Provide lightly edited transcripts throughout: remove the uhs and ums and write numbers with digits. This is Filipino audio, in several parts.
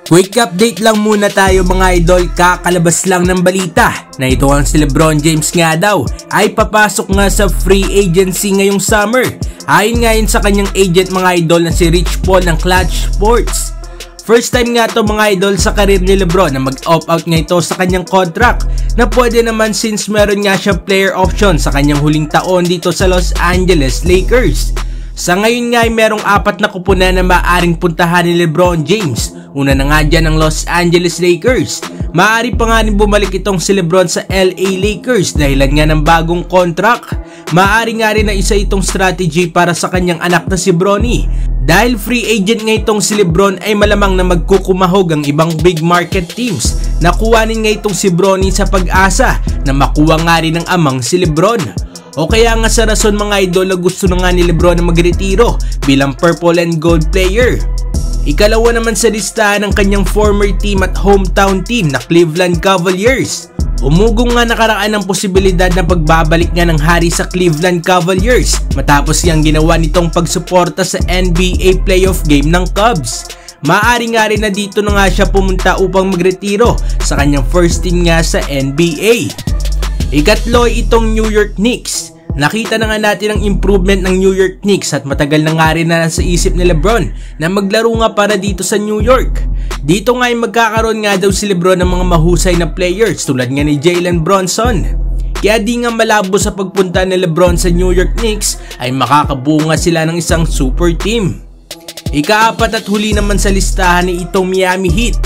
Quick update lang muna tayo mga idol, kakalabas lang ng balita na ito ang si LeBron James nga daw ay papasok nga sa free agency ngayong summer. Ayon nga yun sa kanyang agent mga idol na si Rich Paul ng Clutch Sports. First time nga to mga idol sa karir ni LeBron na mag-opt out nga ito sa kanyang contract na pwede naman since meron nga siya player option sa kanyang huling taon dito sa Los Angeles Lakers. Sa ngayon nga ay merong 4 na kupunan na maaaring puntahan ni LeBron James. Una na nga dyan ang Los Angeles Lakers. Maaari pa nga rin bumalik itong si LeBron sa LA Lakers dahilan nga ng bagong contract. Maaari nga rin na isa itong strategy para sa kanyang anak na si Bronny. Dahil free agent nga itong si LeBron ay malamang na magkukumahog ang ibang big market teams. Nakuhanin nga itong si Bronny sa pag-asa na makuha nga rin ng amang si LeBron. O kaya nga sa rason mga idol na gusto na nga ni LeBron na magretiro bilang purple and gold player. Ikalawa naman sa listahan ng kanyang former team at hometown team na Cleveland Cavaliers. Umugong nga nakaraan ng posibilidad na pagbabalik nga ng hari sa Cleveland Cavaliers matapos yang ginawa nitong pagsuporta sa NBA playoff game ng Cubs. Maaari nga rin na dito na nga siya pumunta upang magretiro sa kanyang first team nga sa NBA. Ikatlo itong New York Knicks. Nakita na nga natin ang improvement ng New York Knicks at matagal na nga rin na nasa isip ni LeBron na maglaro nga para dito sa New York. Dito nga ay magkakaroon nga daw si LeBron ng mga mahusay na players tulad nga ni Jalen Brunson. Kaya di nga malabo sa pagpunta ni LeBron sa New York Knicks ay makakabuo nga sila ng isang super team. Ika-4 at huli naman sa listahan ni itong Miami Heat,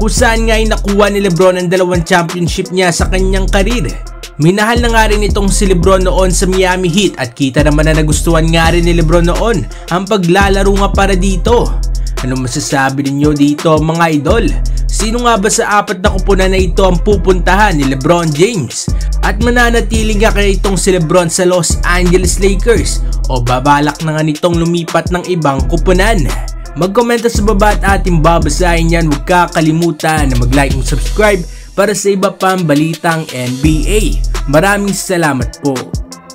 kung saan nga ay nakuha ni LeBron ang 2 championship niya sa kanyang karir. Minahal na nga rin itong si LeBron noon sa Miami Heat at kita naman na nagustuhan nga rin ni LeBron noon ang paglalaro nga para dito. Ano masasabi ninyo dito mga idol? Sino nga ba sa 4 na kupunan na ito ang pupuntahan ni LeBron James? At mananatili nga kaya itong si LeBron sa Los Angeles Lakers o babalak na nga nitong lumipat ng ibang kupunan? Mag-komenta sa baba at ating babasahin yan. Huwag kakalimutan na mag-like and subscribe para sa iba pang balitang NBA. Maraming salamat po.